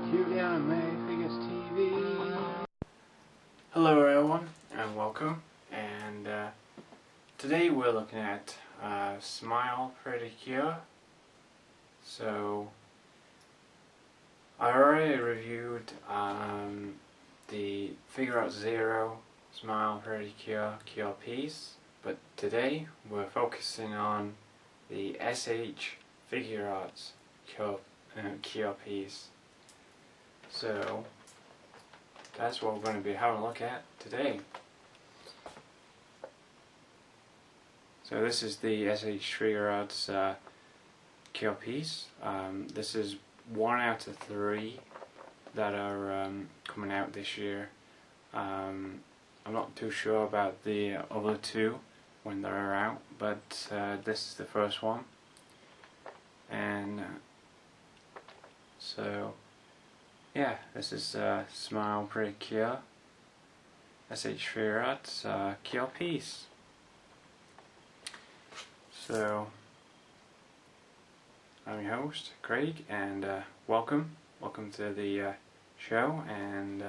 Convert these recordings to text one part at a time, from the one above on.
CuteanimefiguresTV. Hello everyone and welcome, and today we're looking at Smile Precure. So I already reviewed the Figuarts Zero Smile Precure CurePeace, but today we're focusing on the SH Figuarts CurePeace. So that's what we're going to be having a look at today. So this is the SH Figuarts CurePeace. This is 1 out of 3 that are coming out this year. I'm not too sure about the other 2 when they're out, but this is the first one. And so yeah, this is Smile Precure SH Figuarts CurePeace. So I'm your host, Craig, and welcome to the show. And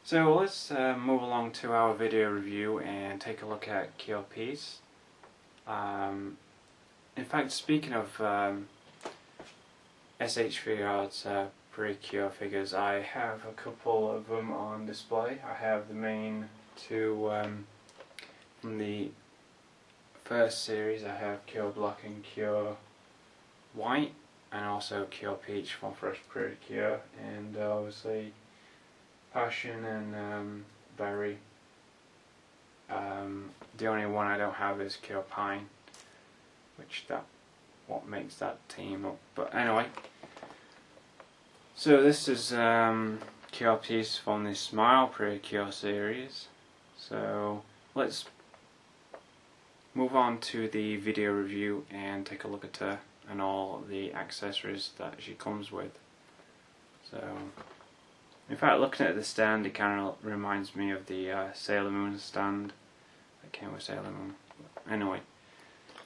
so let's move along to our video review and take a look at CurePeace. In fact, speaking of SH Figuarts Precure figures, I have a couple of them on display. I have the main 2 from the first series. I have Cure Black and Cure White, and also Cure Peach from Fresh Precure, and obviously Passion and Berry. The only one I don't have is Cure Pine, which what makes that team up. But anyway, so this is CurePeace from the Smile Precure series. So let's move on to the video review and take a look at her and all the accessories that she comes with. So in fact, looking at the stand, it kind of reminds me of the Sailor Moon stand that came with Sailor Moon. But anyway,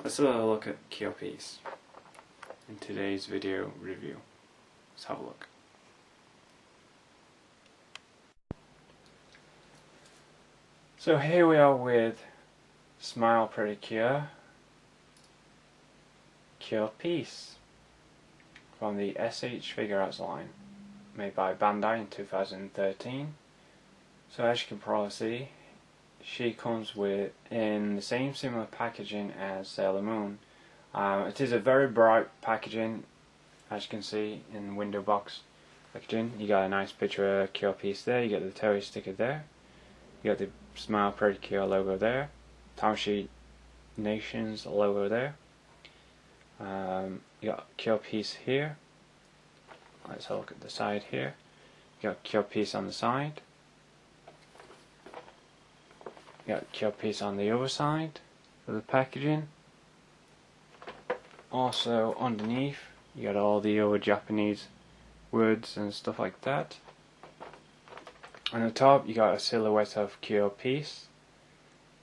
let's have a look at CurePeace in today's video review. Let's have a look. So here we are with Smile Precure CurePeace from the SH Figuarts line, made by Bandai in 2013. So as you can probably see, she comes in the same similar packaging as Sailor Moon. It is a very bright packaging, as you can see in window box packaging. You got a nice picture of CurePeace there. You got the Terry sticker there. You got the Smile Precure logo there. Township Nations logo there. You got CurePeace here. Let's have a look at the side here. You got CurePeace on the side. You got CurePeace on the other side of the packaging. Also underneath, you got all the other Japanese words and stuff like that. On the top, you got a silhouette of CurePeace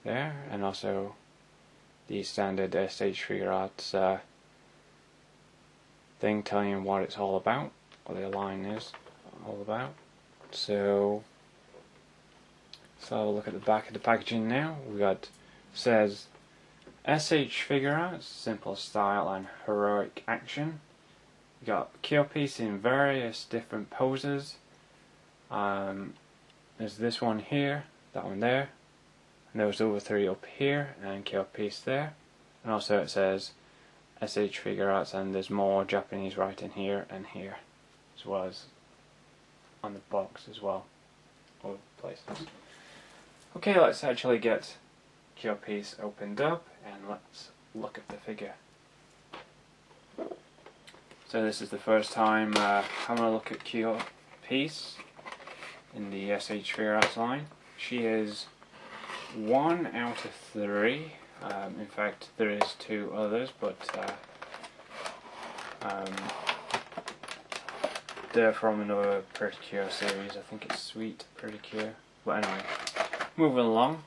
there, and also the standard SH Figuarts thing telling you what it's all about, what the line is all about. So let's have a look at the back of the packaging now. We got, says SH Figuarts, simple style and heroic action. You got CurePeace in various different poses. There's this one here, that one there, and those other 3 up here, and CurePeace there. And also it says SH Figuarts, and there's more Japanese writing here and here, as well as on the box as well, other places. Okay, let's actually get CurePeace opened up and let's look at the figure. So this is the first time having a look at CurePeace in the SH Figuarts line. She is 1 out of 3. In fact, there is 2 others, but they're from another Precure series. I think it's Sweet Precure. But anyway, moving along.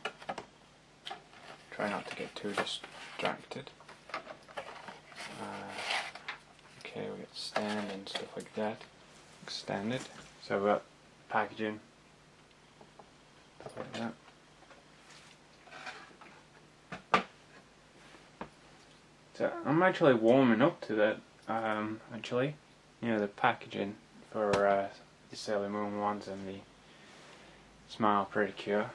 Try not to get too distracted. Okay, we got stand and stuff like that. extended. So we've got packaging like that. So I'm actually warming up to that. Actually, you know, the packaging for the Sailor Moon ones and the Smile Precure.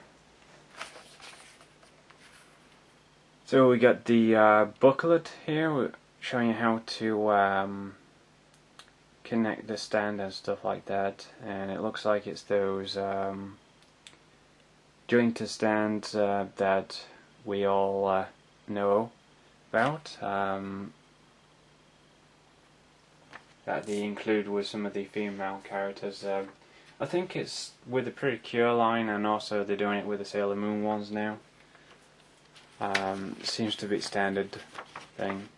So we got the booklet here showing you how to connect the stand and stuff like that, and it looks like it's those jointer stands that we all know about, that they include with some of the female characters. I think it's with the Precure line, and also they're doing it with the Sailor Moon ones now. Seems to be standard thing.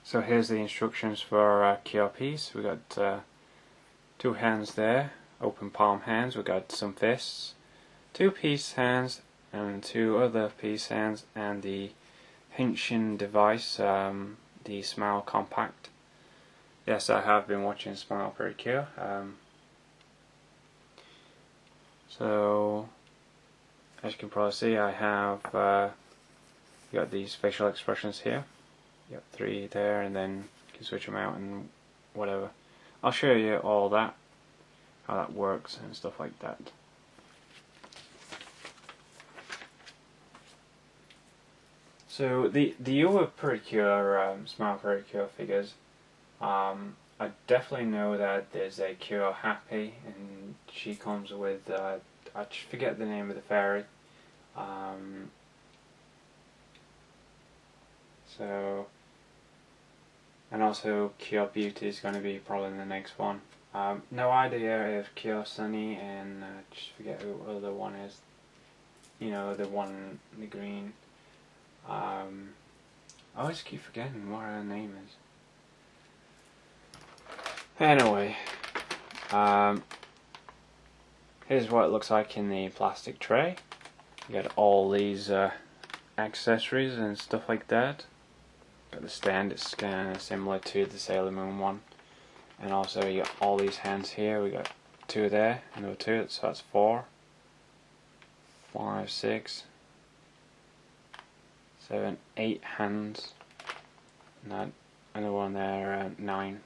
So here's the instructions for CurePeace. We got 2 hands there, open palm hands. We got some fists, 2 piece hands, and 2 other piece hands, and the pinching device, the Smile Compact. Yes, I have been watching Smile Precure. So as you can probably see, I have got these facial expressions here. You got 3 there, and then you can switch them out and whatever. I'll show you all that, how that works and stuff like that. So the other Precure, Smile Precure figures, I definitely know that there's a Cure Happy, and she comes with, I forget the name of the fairy. So, and also Cure Beauty is going to be probably the next one. No idea if Cure Sunny and just forget who the other one is. You know, the one in the green. I always keep forgetting what her name is. Anyway, here's what it looks like in the plastic tray. You got all these accessories and stuff like that. Got the stand, it's kind of similar to the Sailor Moon one. And also you got all these hands here. We got 2 there, another 2, so that's 4, 5, 6, 7, 8 hands. And another one there, 9.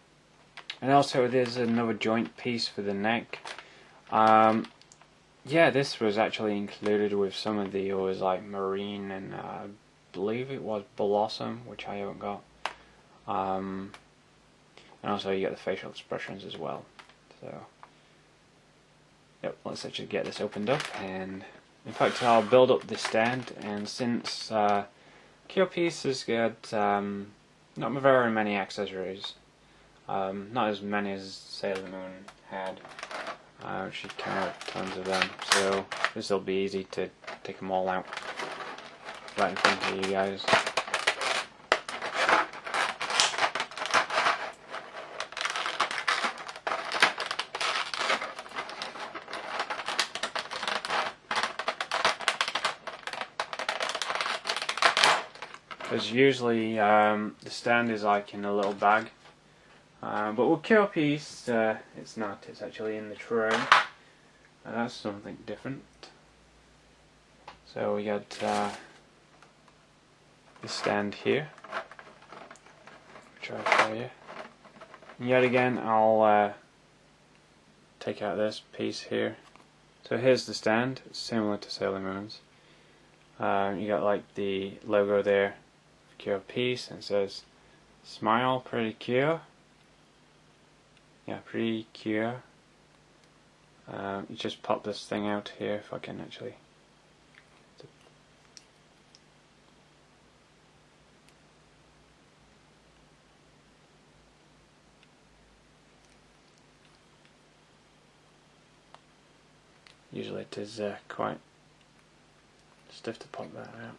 And also there's another joint piece for the neck. Yeah, this was actually included with some of the others, like Marine and I believe it was Blossom, which I haven't got. And also you get the facial expressions as well. So, yep, let's actually get this opened up, and in fact I'll build up the stand. And since CurePeace has got not very many accessories, not as many as Sailor Moon had. She came out with tons of them, so this will be easy to take them all out right in front of you guys. Because usually the stand is like in a little bag. But with CurePeace, it's not, it's actually in the tray. That's something different. So we got the stand here, which I'll show you. And yet again, I'll take out this piece here. So here's the stand, it's similar to Sailor Moon's. You got like the logo there, CurePeace, and it says Smile Precure. Yeah, Precure. You just pop this thing out here, if I can actually. Usually it is quite stiff to pop that out.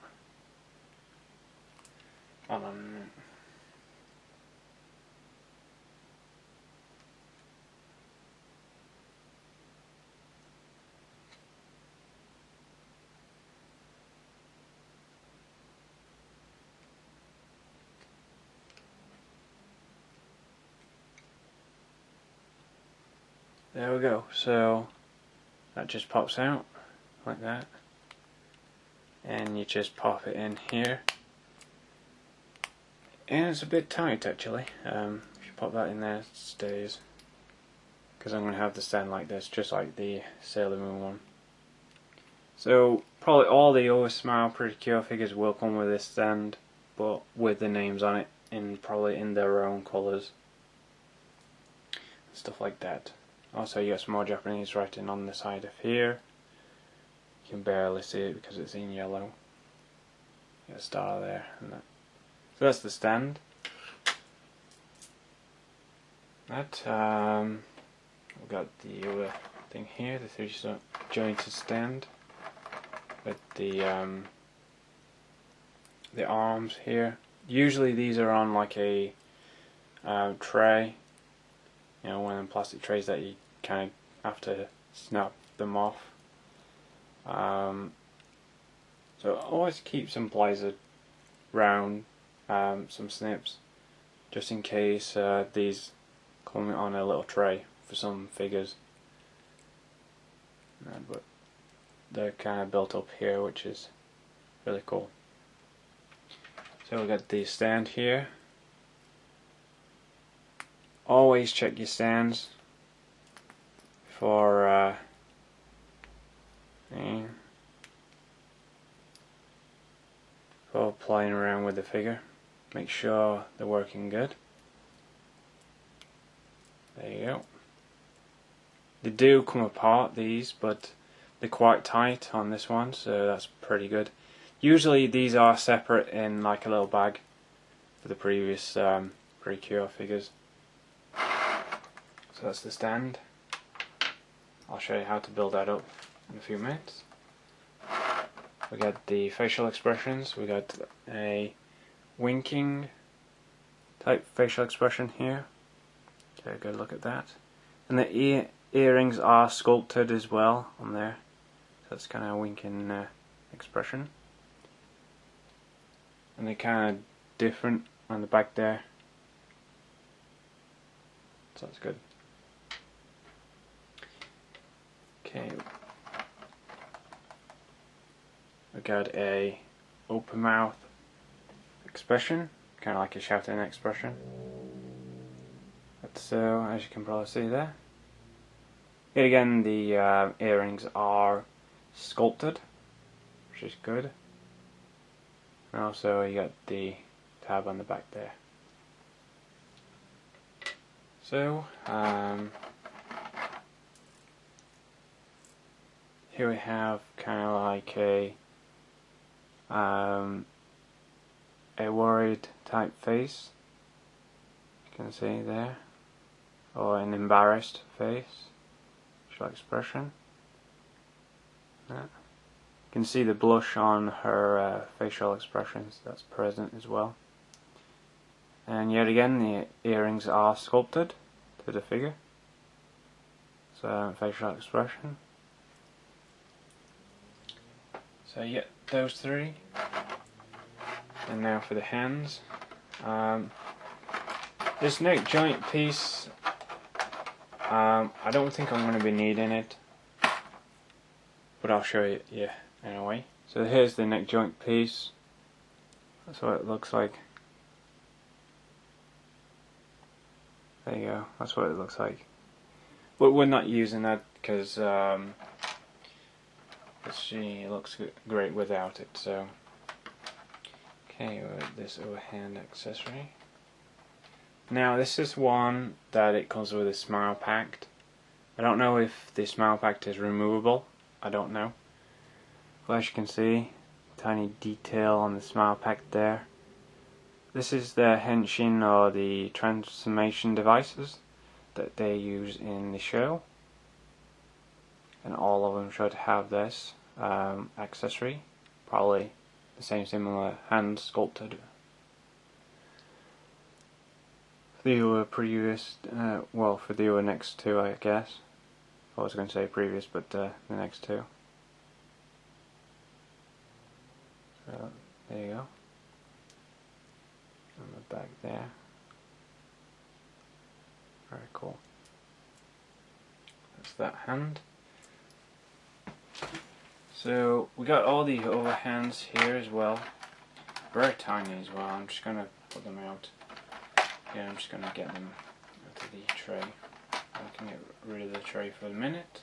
Hold on a minute. there we go. So that just pops out like that, and you just pop it in here, and it's a bit tight actually. If you pop that in there, it stays, because I'm going to have the stand like this, just like the Sailor Moon one. So probably all the other Smile Precure figures will come with this stand, but with the names on it, probably in their own colours, stuff like that. Also, you got some more Japanese writing on the side of here. You can barely see it because it's in yellow. You got a star there and that. So that's the stand. That we've got the other thing here, the 3-jointed stand with the arms here. Usually these are on like a tray, you know, one of them plastic trays that you kind of have to snap them off. So always keep some pliers around, some snips, just in case these come on a little tray for some figures. But they're kind of built up here, which is really cool. So we got the stand here. Always check your stands for playing around with the figure. Make sure they're working good. There you go. They do come apart, these, but they're quite tight on this one, so that's pretty good. Usually these are separate in like a little bag for the previous Precure figures. So that's the stand. I'll show you how to build that up in a few minutes. We got the facial expressions. We got a winking type facial expression here. Take a good look at that. And the earrings are sculpted as well on there. So that's kind of a winking expression. And they're kind of different on the back there. So that's good. Okay. We got a open mouth expression, kind of like a shouting expression. But so, as you can probably see there. Yet again, the earrings are sculpted, which is good. And also you got the tab on the back there. So, here we have kind of like a worried type face, you can see there, or an embarrassed face, facial expression. Yeah. You can see the blush on her facial expressions, that's present as well. And yet again, the earrings are sculpted to the figure. So facial expression. So yeah, those three. And now for the hands. This neck joint piece, I don't think I'm going to be needing it, but I'll show you anyway. So here's the neck joint piece. That's what it looks like. There you go, that's what it looks like. But we're not using that because she looks great without it. So, okay, with this overhand accessory. Now this is one that it comes with a smile pack. I don't know if the smile pack is removable. I don't know. But as you can see, tiny detail on the smile pack there. This is the henshin or the transformation devices that they use in the show, and all of them should have this accessory, probably the same similar hand sculpted. The other previous, well, for the other next two, I guess. I was going to say previous, but the next two. So there you go. On the back there. Very cool. that hand. So we got all the other hands here as well, very tiny as well. I'm just going to put them out. Yeah, I'm just going to get them out of the tray. I can get rid of the tray for a minute.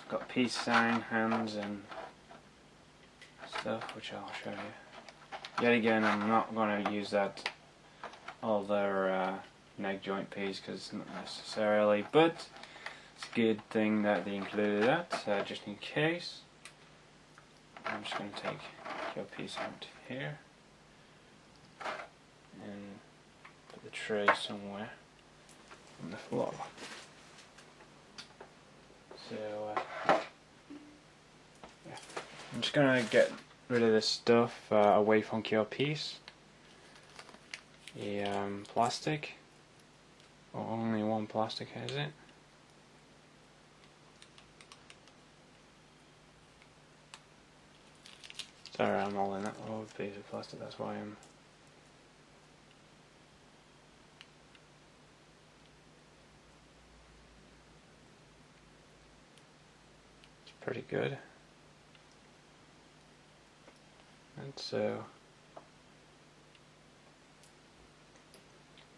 Got peace sign hands and stuff, which I'll show you. Yet again, I'm not going to use that other neck joint piece because not necessarily, but it's a good thing that they included that, just in case. I'm just going to take your piece out here and put the tray somewhere on the floor. So yeah, I'm just going to get rid of this stuff away from CurePeace. The plastic, or only one plastic has it. Sorry, I'm all in that old piece of plastic, that's why I'm... It's pretty good. And so...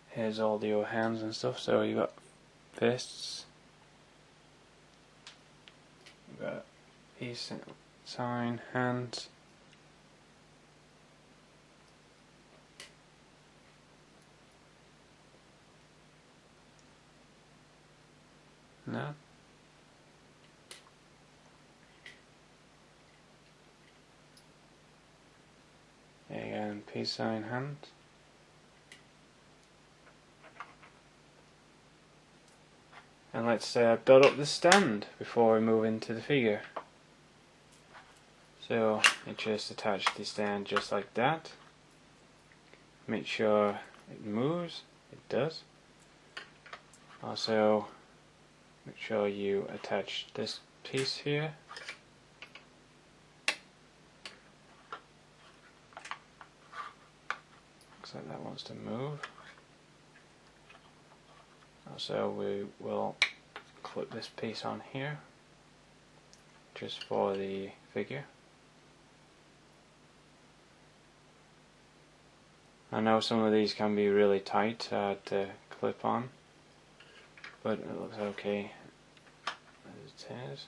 here's all the other hands and stuff. So you got fists, you got peace sign hands, no. There you go, and peace sign hands. And let's build up the stand before we move into the figure. So you just attach the stand just like that. Make sure it moves. It does. Also make sure you attach this piece here. Looks like that wants to move. Also we will clip this piece on here just for the figure. I know some of these can be really tight to clip on, but it looks okay as it is.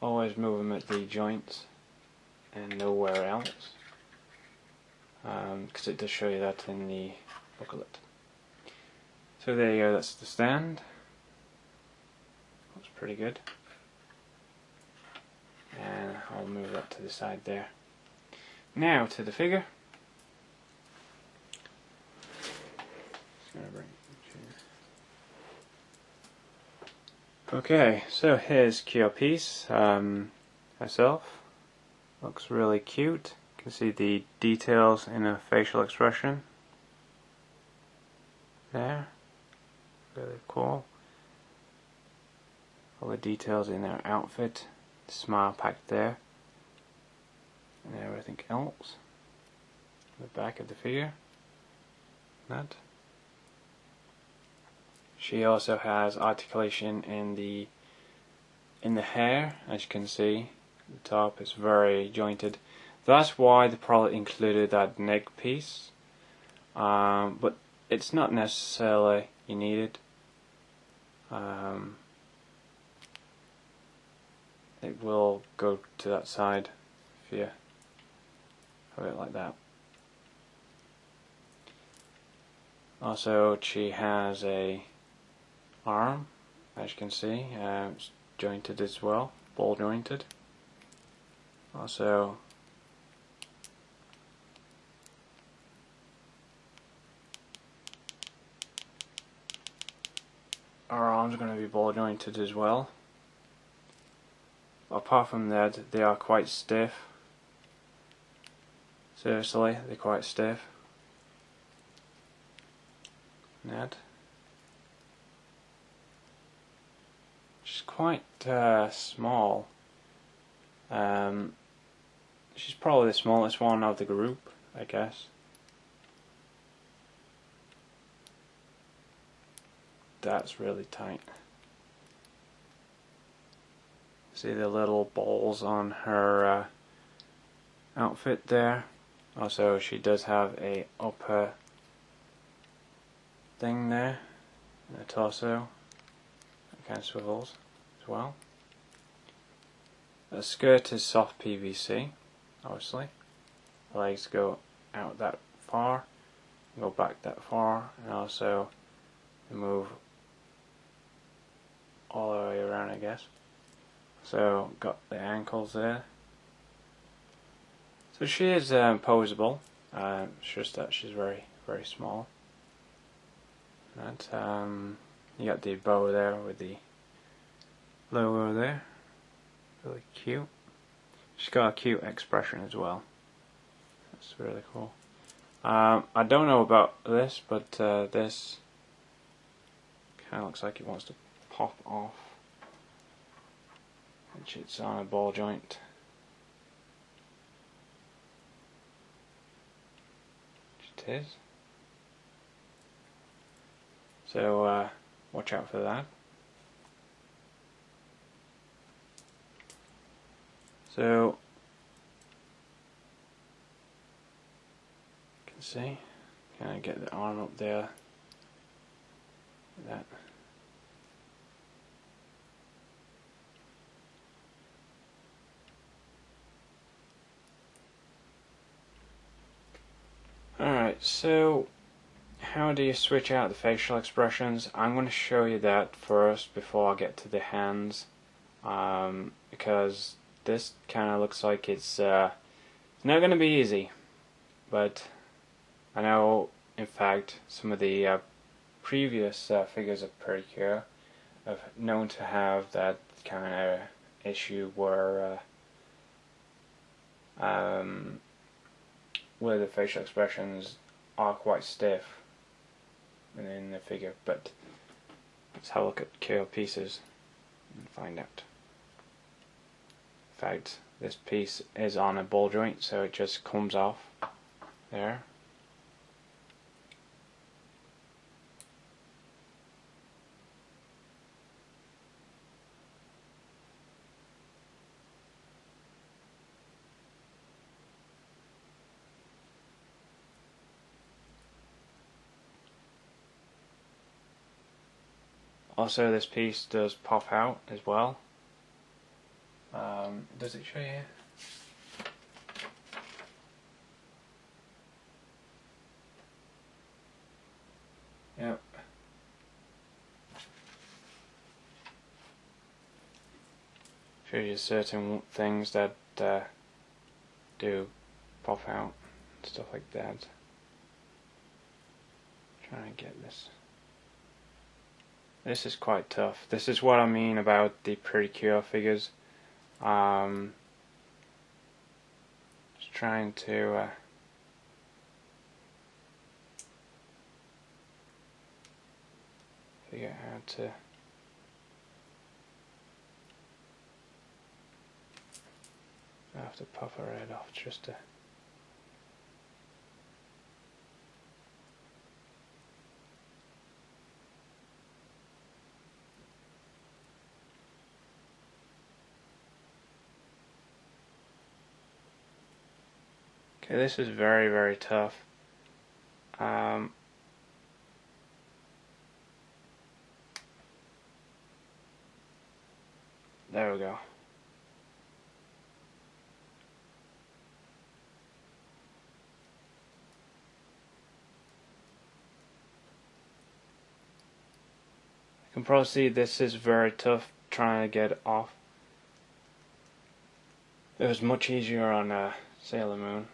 Always move them at the joints and nowhere else. Because it does show you that in the booklet. So there you go, that's the stand. Looks pretty good. And I'll move that to the side there. Now to the figure. Just gonna bring it. Okay, so here's CurePeace herself. Looks really cute. You can see the details in her facial expression there. Really cool. All the details in her outfit, the smile packed there, and everything else. The back of the figure. That. She also has articulation in the hair, as you can see. The top is very jointed. That's why the product included that neck piece, but it's not necessarily you need it. It will go to that side if you have it like that. Also, she has a arm, as you can see, it's jointed as well, ball jointed. Also, our arms are going to be ball jointed as well. Apart from that, they are quite stiff. Seriously, they're quite stiff. That. She's quite small. She's probably the smallest one of the group, I guess. That's really tight. See the little balls on her outfit there. Also, she does have a upper thing there, in the torso, that kind of swivels as well. The skirt is soft PVC, obviously. The legs go out that far, go back that far, and also move all the way around, I guess. So got the ankles there. So she is posable. It's just that she's very, very small. And you got the bow there with the logo there. Really cute. She's got a cute expression as well. That's really cool. I don't know about this, but this kind of looks like it wants to pop off. Which it's on a ball joint. Which it is. So watch out for that. So you can see, kind of get the arm up there. Like that. Alright, so how do you switch out the facial expressions? I'm going to show you that first before I get to the hands, because this kind of looks like it's not going to be easy, but I know in fact some of the previous figures of Precure have known to have that kind of issue where the facial expressions are quite stiff within the figure. But let's have a look at CurePeaces and find out. In fact, this piece is on a ball joint, so it just comes off there. Also, this piece does pop out as well. Does it show you? Yep. Shows you certain things that do pop out, stuff like that. Trying to get this. This is quite tough. This is what I mean about the Precure figures. Just trying to figure out how to I have to pop her head off just to okay, this is very, very tough. There we go. You can probably see this is very tough trying to get it off. It was much easier on Sailor Moon.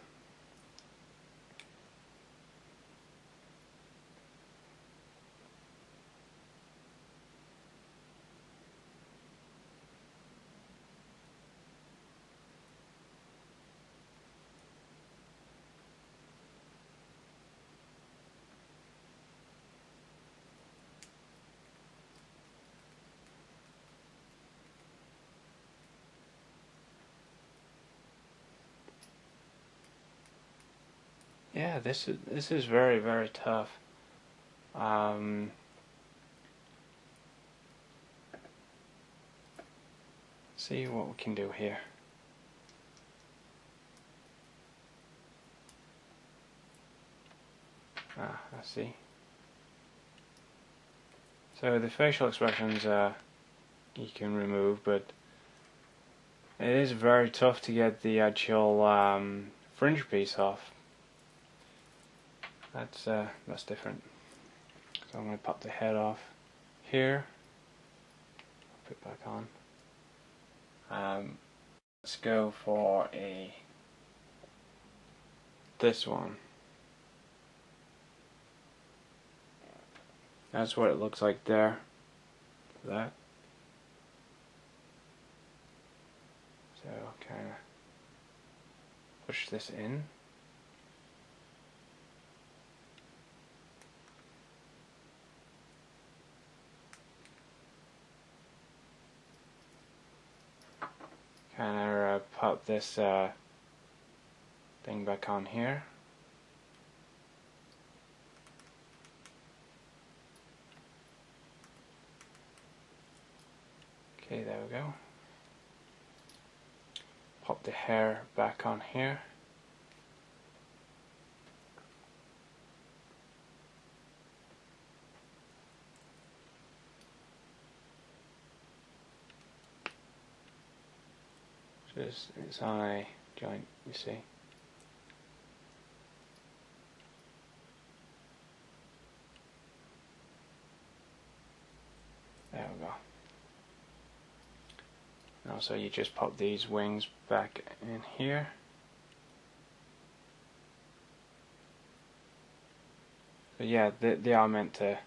yeah, this is very, very tough. See what we can do here. I see. So the facial expressions you can remove, but it is very tough to get the actual fringe piece off. That's different. So I'm going to pop the head off here. Put it back on. Let's go for this one. That's what it looks like there. That. So kind of push this in. Kind of pop this thing back on here. Okay, there we go. Pop the hair back on here. Just, it's on a joint, you see. There we go. Now, so you just pop these wings back in here. So yeah, they are meant to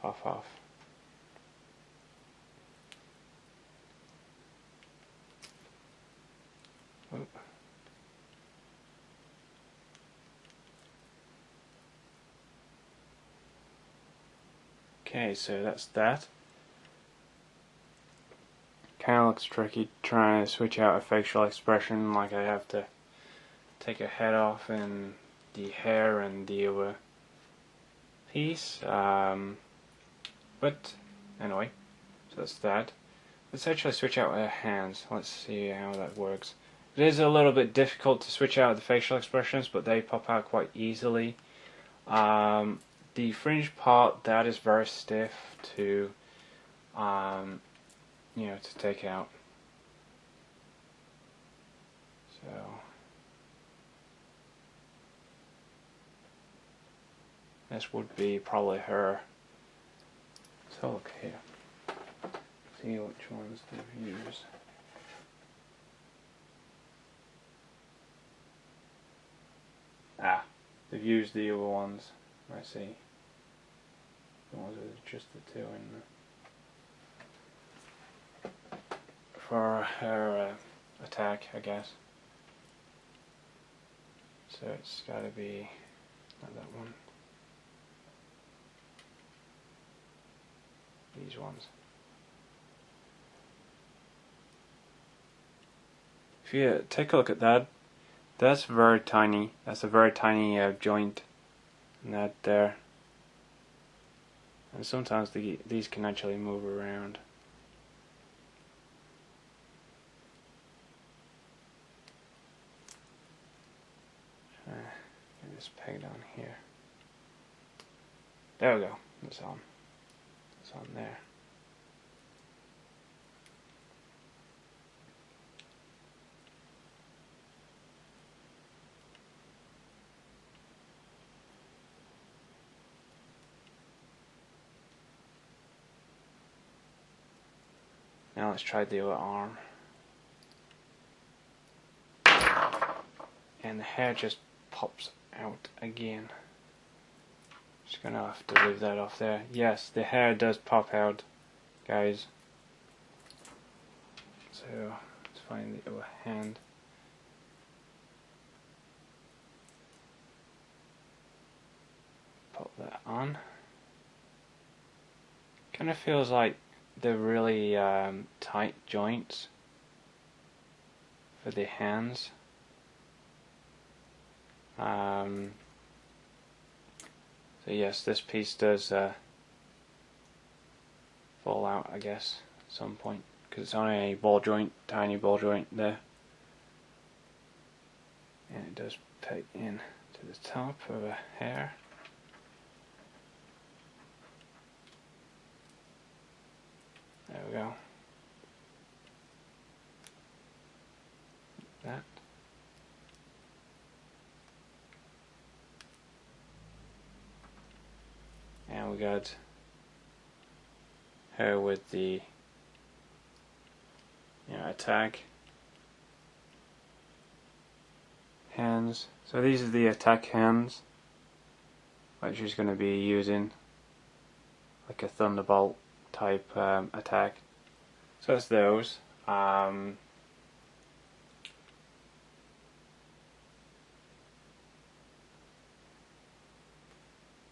puff off. Oop. Okay, so that's that. Kind of looks tricky trying to switch out a facial expression, like I have to take a head off and the hair and the other piece. But anyway, so that's that. Let's actually switch out our hands. Let's see how that works. It is a little bit difficult to switch out the facial expressions, but they pop out quite easily. The fringe part, that is very stiff to you know, to take out. So this would be probably her. So look here. See which ones to use. They've used the other ones. I see. The ones with just the two in there. For her attack, I guess. So it's gotta be not that one. These ones. If you take a look at that, that's very tiny. That's a very tiny joint in that there. And sometimes these can actually move around. Get this pegged on here. There we go. It's on. It's on there. Now let's try the other arm. And the hair just pops out again. Just gonna have to leave that off there. Yes, the hair does pop out, guys. So let's find the other hand. Pop that on. Kind of feels like the really tight joints for the hands. So yes, this piece does fall out, I guess, at some point, because it's on a ball joint, tiny ball joint there, and it does peg in to the top of a hair. There we go. That. And we got her with the attack hands. So these are the attack hands, which she's going to be using, like a thunderbolt type attack. So that's those.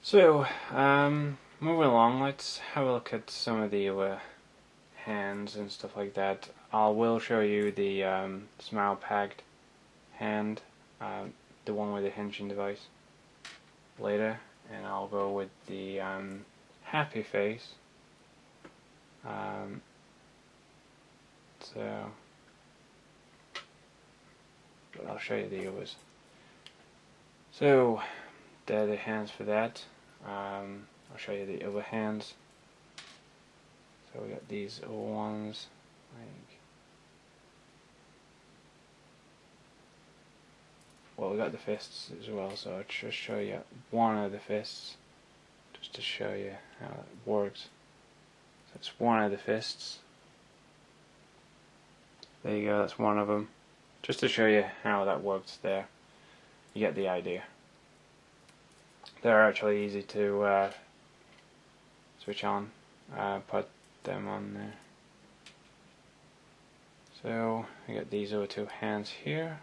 So, moving along, let's have a look at some of the hands and stuff like that. I will show you the smile packed hand, the one with the hinging device, later, and I'll go with the happy face. But I'll show you the others. So, they're the hands for that. I'll show you the other hands. So we got these other ones, well, we got the fists as well, so I'll just show you one of the fists, just to show you how it works. So it's one of the fists. There you go, that's one of them. Just to show you how that works there. You get the idea. They're actually easy to switch on, put them on there. So I got these other two hands here.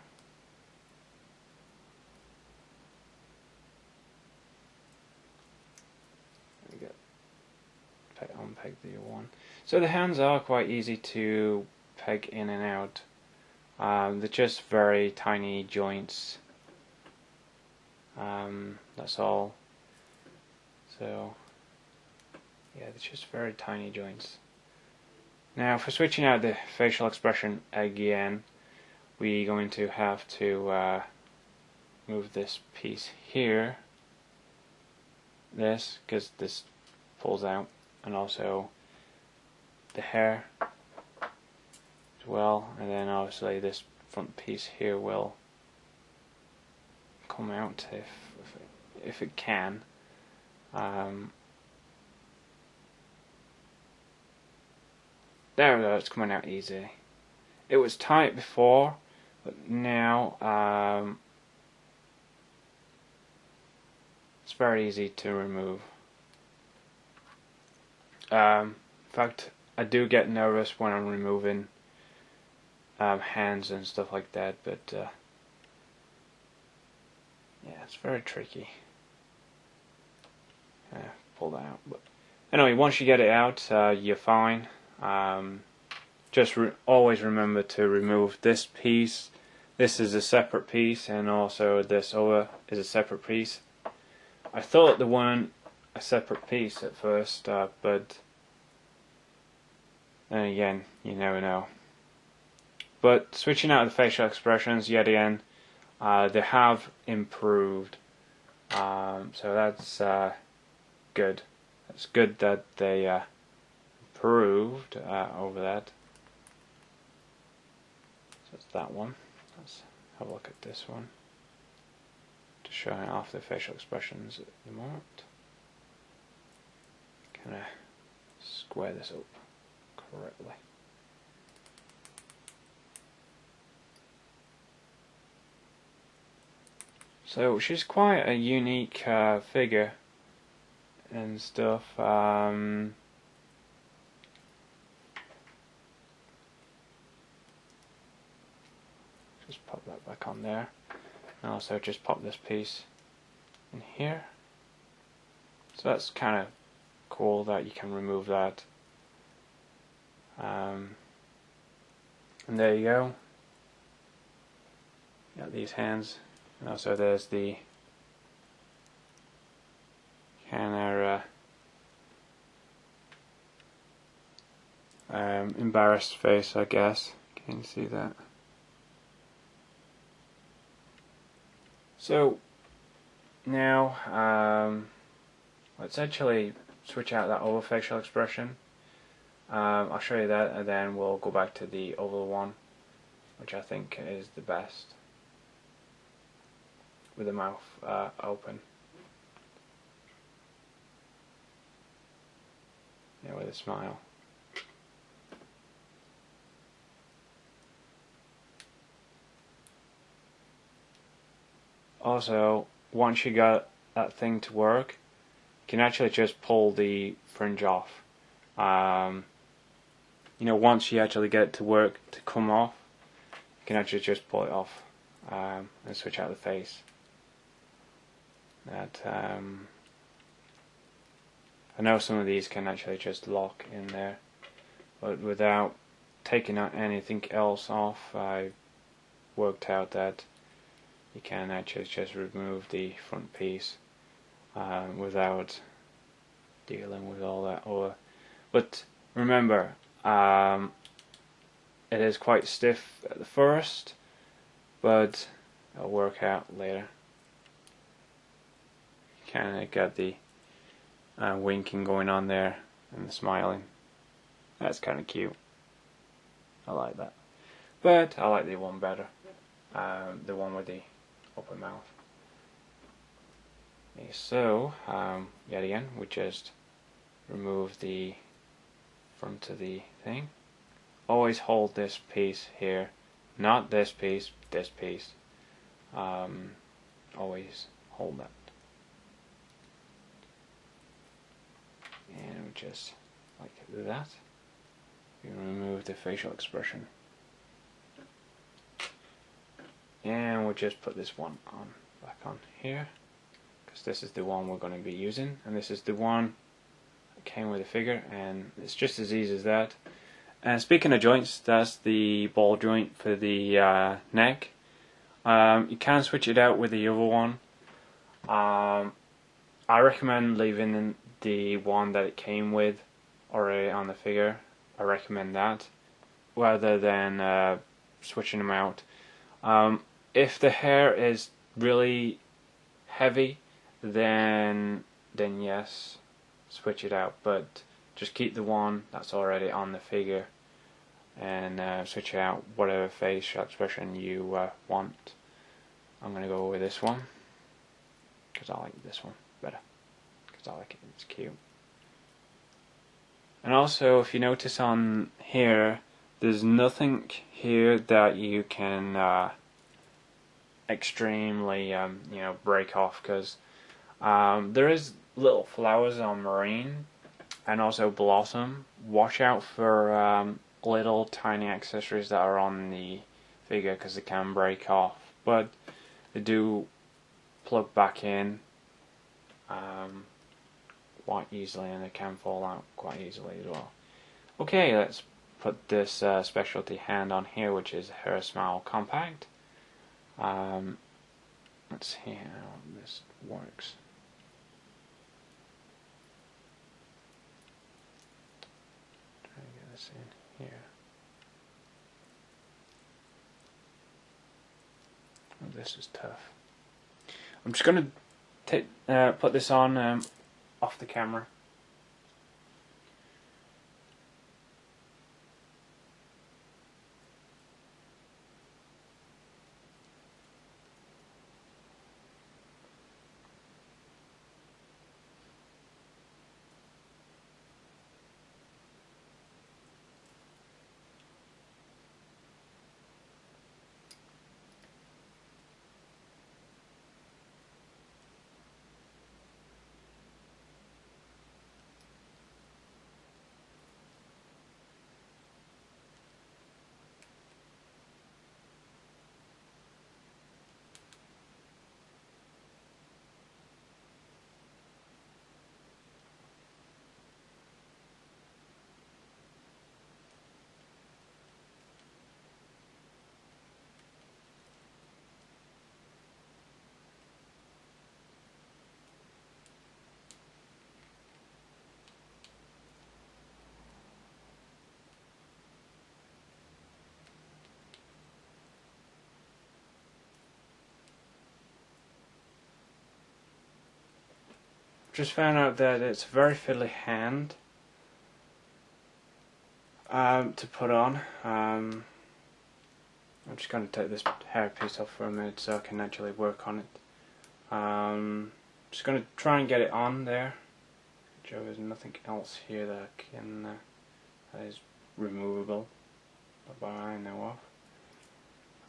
We got unpeg the other one. So the hands are quite easy to peg in and out. They're just very tiny joints. That's all. So yeah, they're just very tiny joints. Now for switching out the facial expression again, we're going to have to move this piece here, because this pulls out, and also the hair as well, and then obviously this front piece here will come out if it can. There we go, it's coming out easy. It was tight before, but now it's very easy to remove. In fact, I do get nervous when I'm removing hands and stuff like that, but yeah, it's very tricky. Pull that out. But anyway, once you get it out, you're fine. Just always remember to remove this piece. This is a separate piece, and also this other is a separate piece. I thought they weren't a separate piece at first, but then again, you never know. But switching out the facial expressions, yet again, they have improved. So that's good. It's good that they improved over that. So it's that one. Let's have a look at this one. Just showing off the facial expressions at the moment. Kind of square this up correctly. So she's quite a unique figure and stuff. Just pop that back on there, and also just pop this piece in here. So that's kind of cool that you can remove that. And there you go. Got these hands And also there's the kind of embarrassed face, I guess. Can you see that? So now let's actually switch out that over facial expression. I'll show you that, and then we'll go back to the oval one, which I think is the best, with the mouth open. Yeah, with a smile. Also, once you got that thing to work, you can actually just pull the fringe off. You know, once you actually get it to work to come off, you can actually just pull it off and switch out the face. That I know some of these can actually just lock in there, but without taking anything else off, I worked out that you can actually just remove the front piece without dealing with all that over. But remember, it is quite stiff at the first, but it'll work out later. Kind of got the winking going on there and the smiling. That's kind of cute. I like that, but I like the one better, the one with the open mouth. Okay, so yet again, we just remove the front of the thing. Always hold this piece here, not this piece, this piece. Always hold that. And we just like that. We remove the facial expression. And we'll just put this one on back on here, because this is the one we're going to be using, and this is the one that came with the figure, and it's just as easy as that. And speaking of joints, that's the ball joint for the neck. You can switch it out with the other one. I recommend leaving the one that it came with already on the figure. I recommend that rather than switching them out. If the hair is really heavy, then yes, switch it out. But just keep the one that's already on the figure and switch out whatever facial expression you want. I'm going to go with this one because I like this one better, because I like it, it's cute. And also, if you notice on here, there's nothing here that you can extremely break off, because there is little flowers on Marine and also Blossom. Watch out for little tiny accessories that are on the figure, because they can break off, but they do plug back in quite easily, and they can fall out quite easily as well. Okay, let's put this specialty hand on here, which is Her Smile Compact. Let's see how this works. Try to get this in here. Oh, this is tough. I'm just going to put this on off the camera. just found out that it's a very fiddly hand to put on. I'm just going to take this hair piece off for a minute so I can actually work on it. Just going to try and get it on there. Sure, there's nothing else here that can that is removable that I know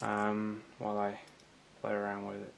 of. While I play around with it.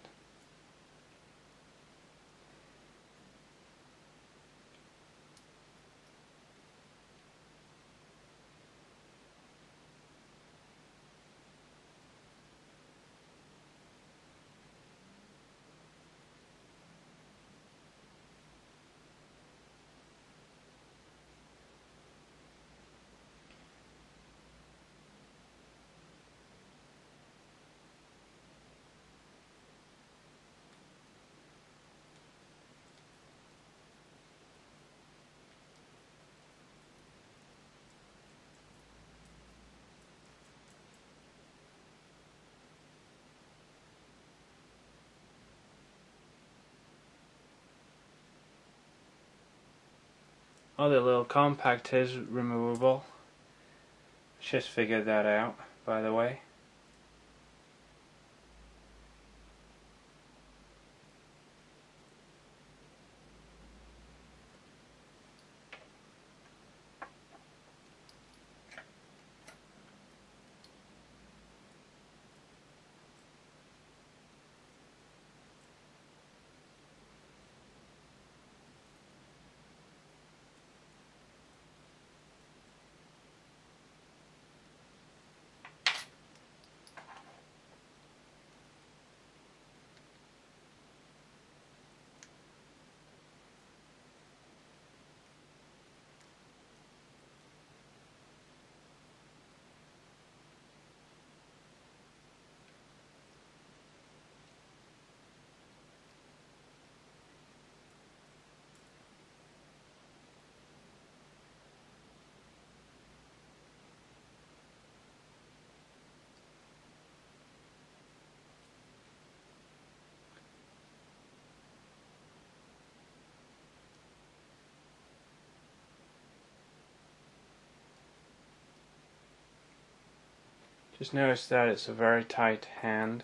Oh, the little compact is removable. Just figured that out, by the way. Just notice that it's a very tight hand.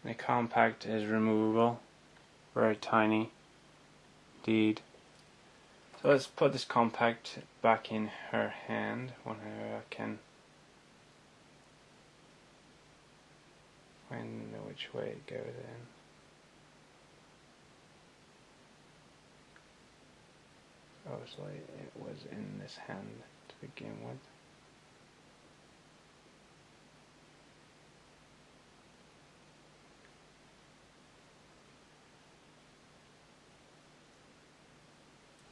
The compact is removable, very tiny indeed. So let's put this compact back in her hand whenever I can find which way it goes in. Obviously it was in this hand to begin with.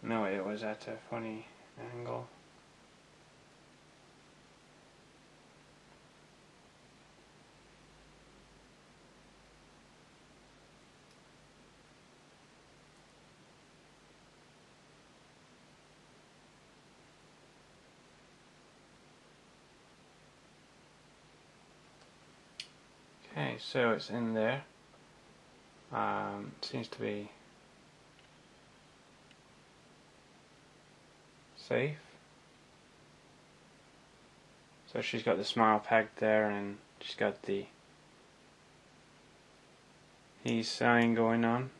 No, it was at a funny angle. Okay, so it's in there. Seems to be safe. So she's got the smile pack there, and she's got the he's sign going on.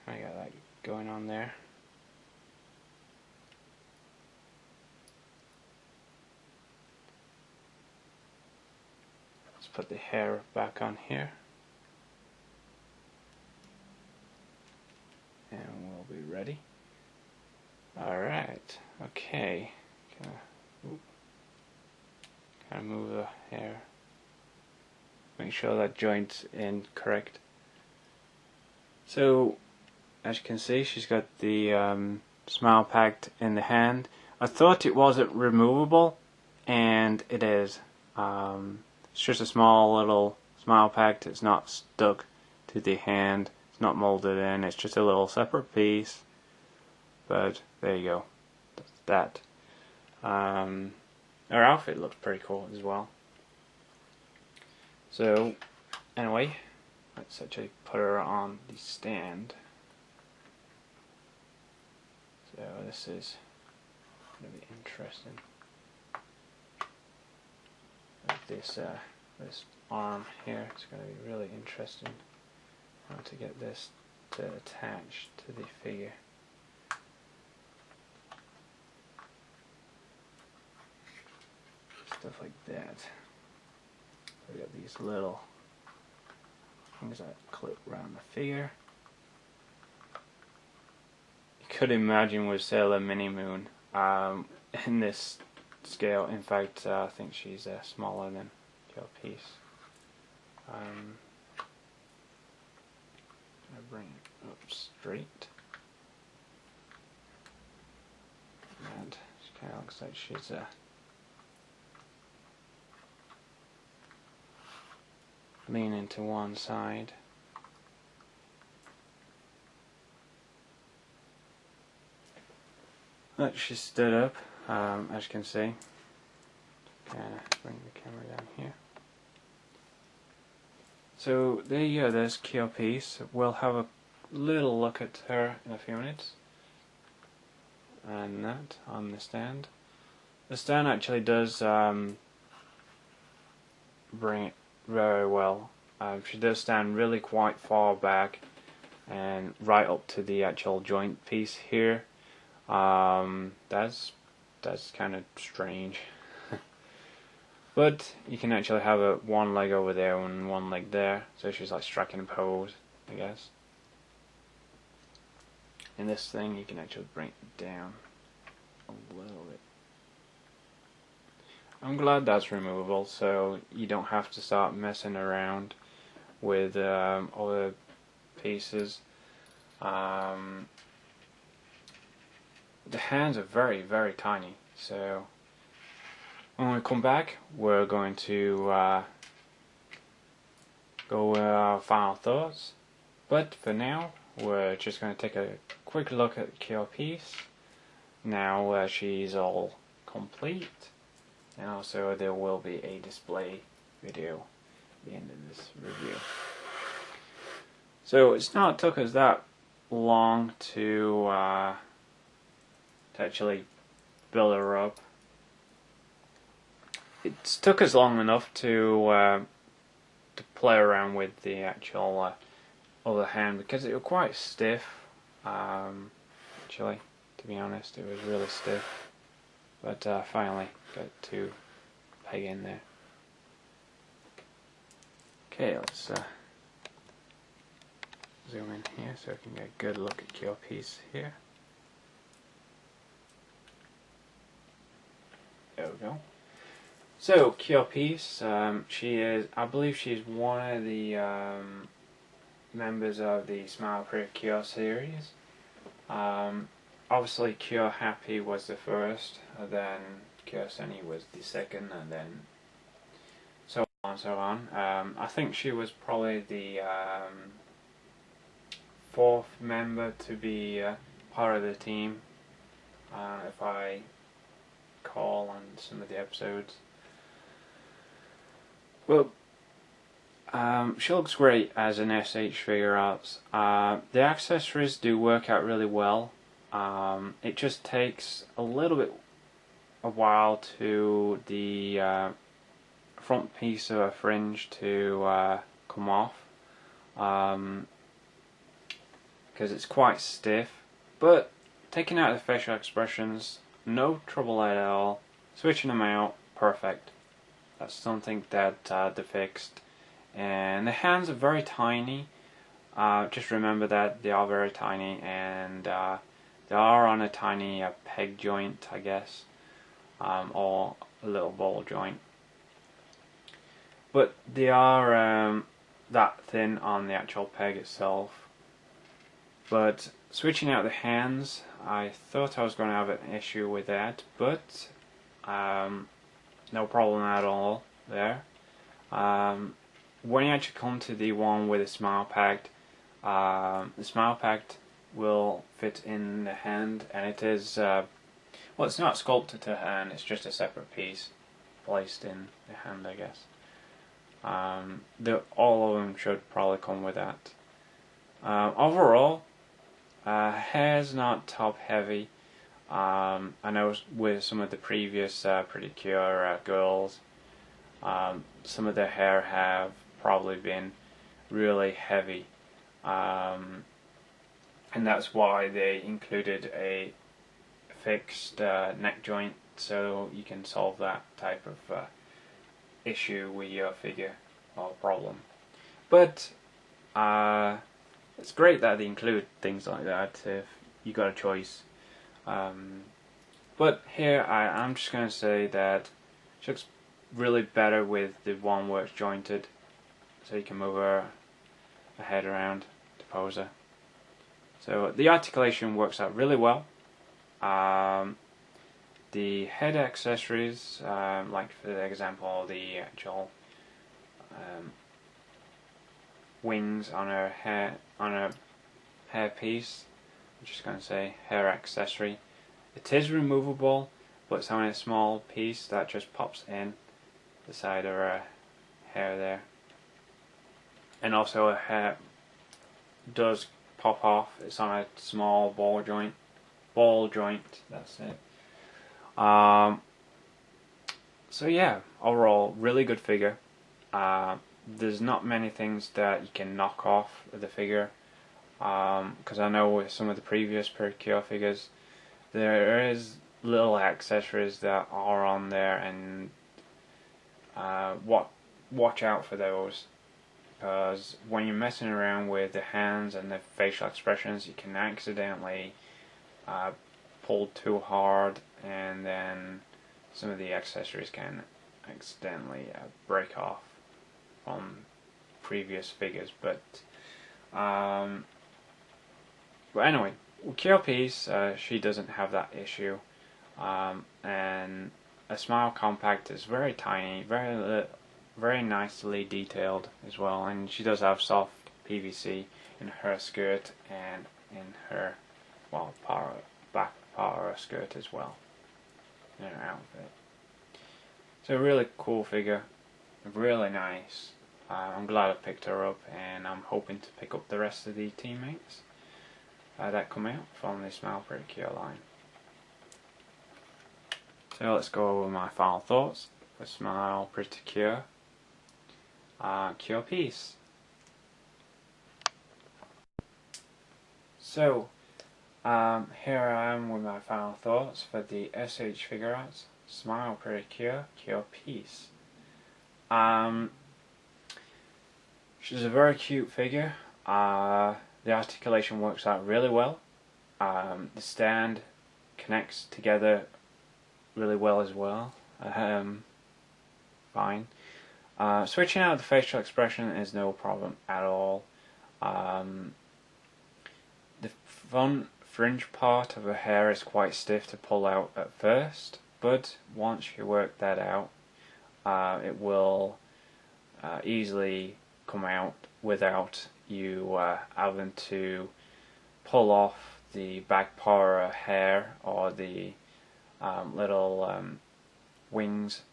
I got that going on there. Let's put the hair back on here. And we'll be ready. Alright, okay. Kind of move the hair. Make sure that joint's in correct. So, as you can see, she's got the smile packed in the hand. I thought it wasn't removable, and it is. It's just a small little smile packed. It's not stuck to the hand. It's not molded in. It's just a little separate piece. But there you go. That's that. her outfit looks pretty cool as well. So anyway, let's actually put her on the stand. So this is going to be interesting. Like this arm here, it's going to be really interesting how to get this to attach to the figure. Stuff like that. We got these little things that clip around the figure. You could imagine with Sailor Mini Moon in this scale. In fact, I think she's smaller than CurePeace. I bring it up straight, and she kind of looks like she's leaning to one side. Look, she stood up, as you can see. Bring the camera down here. So there you go, there's CurePeace. We'll have a little look at her in a few minutes. And that on the stand. The stand actually does bring it very well. She does stand really quite far back and right up to the actual joint piece here. That's kind of strange. But you can actually have one leg over there and one leg there, so she's like striking a pose, I guess. In this thing you can actually bring it down a little bit. I'm glad that's removable, so you don't have to start messing around with other pieces. The hands are very, very tiny, so when we come back we're going to go with our final thoughts. But for now we're just going to take a quick look at CurePeace now she's all complete. And also there will be a display video at the end of this review. So it's not took us that long to actually build her up. It took us long enough to play around with the actual other hand because it was quite stiff. Actually, to be honest, it was really stiff. But finally got to peg in there. Okay, let's zoom in here so I can get a good look at CurePeace here. There we go. So CurePeace, she is, I believe she's one of the members of the Smile Precure series. Obviously Cure Happy was the first, and then Cure Sunny was the second, and then so on and so on. I think she was probably the fourth member to be part of the team, if I recall on some of the episodes. Well, she looks great as an SH Figuarts. The accessories do work out really well. It just takes a little bit a while to the front piece of a fringe to come off because it's quite stiff, but taking out the facial expressions, no trouble at all. Switching them out, perfect. That's something that they fixed. And the hands are very tiny. Just remember that they are very tiny, and they are on a tiny peg joint, I guess, or a little ball joint. But they are that thin on the actual peg itself. But switching out the hands, I thought I was going to have an issue with that, but no problem at all there. When you actually come to the one with the Smile Pact, the Smile Pact will fit in the hand, and it is, well, it's not sculpted to hand, it's just a separate piece. placed in the hand, I guess. All of them should probably come with that. Overall, hair's not top heavy. I know with some of the previous Precure girls, some of their hair have probably been really heavy, and that's why they included a fixed neck joint, so you can solve that type of issue with your figure or problem. But it's great that they include things like that if you got a choice. But here I'm just going to say that it looks really better with the one where it's jointed, so you can move her head around to pose her. So the articulation works out really well. The head accessories, like for example the actual wings on her hair piece, I'm just going to say hair accessory. It is removable, but it's only a small piece that just pops in the side of her hair there. And also her hair does pop off. It's on a small ball joint. That's it. So yeah, overall, really good figure. There's not many things that you can knock off of the figure, because I know with some of the previous Precure figures, there is little accessories that are on there, and watch out for those, because when you're messing around with the hands and the facial expressions, you can accidentally pull too hard, and then some of the accessories can accidentally break off from previous figures. But anyway, with CurePeace, she doesn't have that issue, and a Smile Compact is very tiny, very nicely detailed as well, and she does have soft PVC in her skirt and in her back part of her skirt as well, in her outfit. So a really cool figure, really nice. I'm glad I picked her up, and I'm hoping to pick up the rest of the teammates that come out from the Smile Precure line. So let's go over my final thoughts for Smile Precure CurePeace. So here I am with my final thoughts for the SH Figuarts Smile Precure CurePeace. She's a very cute figure. The articulation works out really well. The stand connects together really well as well. Fine. Switching out the facial expression is no problem at all. The front fringe part of her hair is quite stiff to pull out at first, but once you work that out, it will easily come out without you having to pull off the back part of her hair or the little wings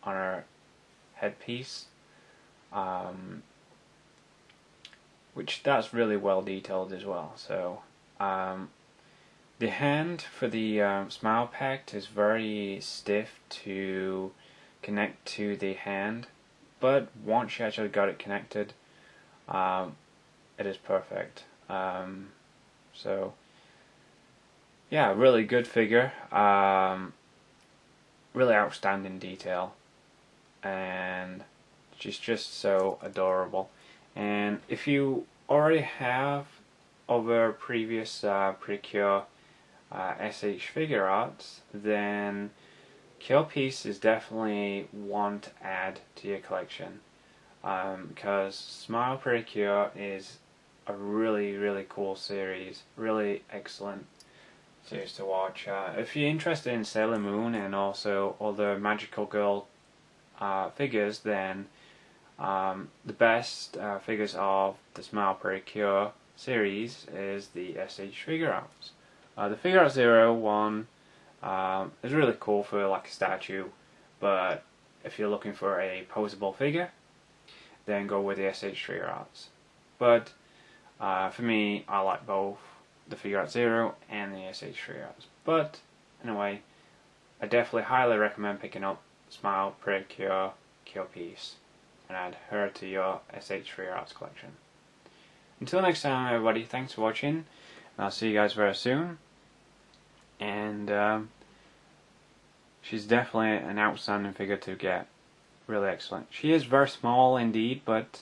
on her headpiece, which that's really well detailed as well. So the hand for the Smile Pact is very stiff to connect to the hand, but once you actually got it connected, it is perfect. So yeah, really good figure, really outstanding detail, and she's just so adorable. And if you already have other previous Precure SH Figuarts, then CurePeace is definitely one to add to your collection, because Smile Precure is a really cool series, really excellent series to watch. If you're interested in Sailor Moon and also other magical girl figures, then the best figures of the Smile Precure series is the SH Figuarts. The Figuarts 01 is really cool for like a statue, but if you're looking for a posable figure, then go with the SH Figuarts. But for me, I like both the Figuarts Zero and the SH Figuarts. But anyway, I definitely highly recommend picking up Smile Precure CurePeace and add her to your SH Figuarts collection. Until next time, everybody, thanks for watching, and I'll see you guys very soon. And she's definitely an outstanding figure to get. Really excellent. She is very small indeed, but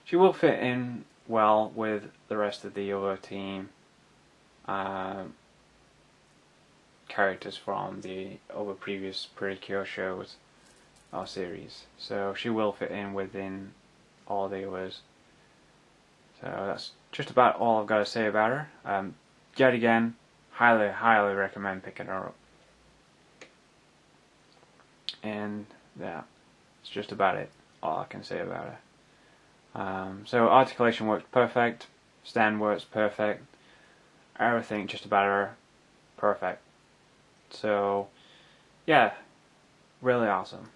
she will fit in well with the rest of the other team characters from the other previous Precure shows or series. So she will fit in within all the others. So that's just about all I've got to say about her. Yet again, highly recommend picking her up. And yeah, it's just about it. All I can say about her. So articulation works perfect, stand works perfect, everything just about her perfect. So yeah, really awesome.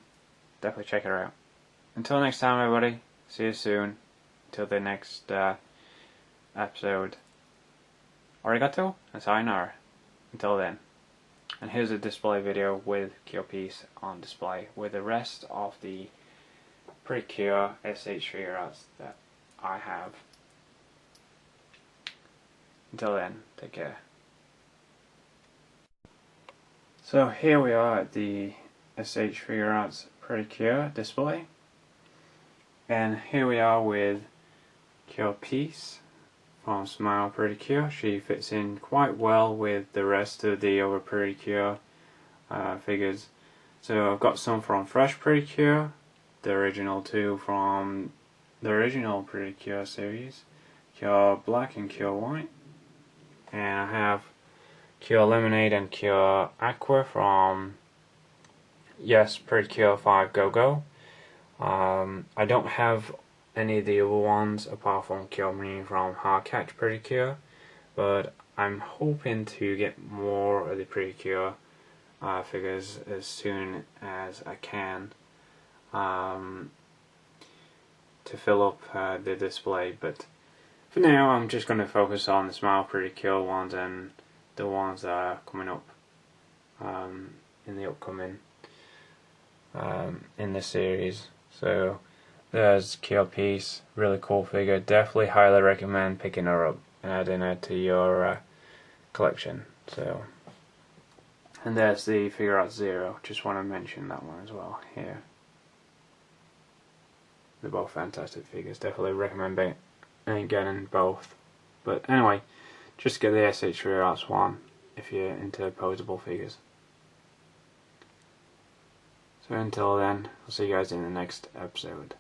Definitely check her out. Until next time, everybody, see you soon. Until the next episode. Arigato and sayonara. Until then. And here's a display video with CurePeace on display with the rest of the Precure SH Figuarts that I have. Until then, take care. So here we are at the SH Figuarts Precure display. And here we are with CurePeace from Smile Precure. She fits in quite well with the rest of the other Precure figures. So I've got some from Fresh Precure, the original two from the original Precure series, Cure Black and Cure White, and I have Cure Lemonade and Cure Aqua from Precure 5 Go Go. I don't have any of the other ones apart from Cure Me from Hard Catch Precure, but I'm hoping to get more of the Precure figures as soon as I can to fill up the display. But for now, I'm just going to focus on the Smile Precure ones and the ones that are coming up in the upcoming in this series. So there's CurePeace, really cool figure. Definitely highly recommend picking her up and adding her to your collection. So, and there's the Figuarts Zero. Just want to mention that one as well here. They're both fantastic figures. Definitely recommend getting both. But anyway, just get the SH Figuarts one if you're into posable figures. So until then, I'll see you guys in the next episode.